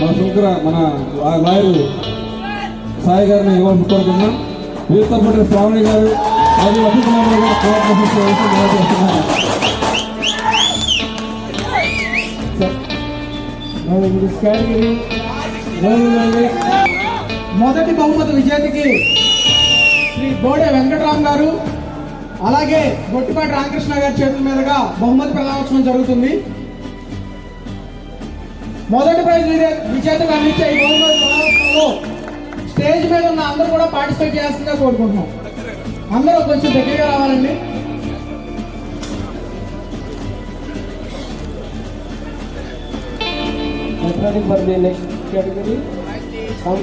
మన లాయర్ సాయి గారిని ఇవ్వాలని కోరుకుంటున్నాం. వీరితో పాటు స్వామి గారు మరియు అభికుమార్ మొదటి బహుమతి విజేతకి శ్రీ బోడే వెంకటరామ్ గారు అలాగే గొట్టిపాటి రామకృష్ణ గారి చేతుల మీదుగా బహుమతి ప్రదానోత్సవం జరుగుతుంది. మొదటి ప్రైజ్ విజేతకు అందించే ఈ బహుమతి ప్రదానోత్సవంలో స్టేజ్ మీద ఉన్న అందరూ కూడా పార్టిసిపేట్ చేయాల్సిందిగా కోరుకుంటున్నాం. అందరూ కొంచెం దగ్గరగా రావాలండి. For the next category, sound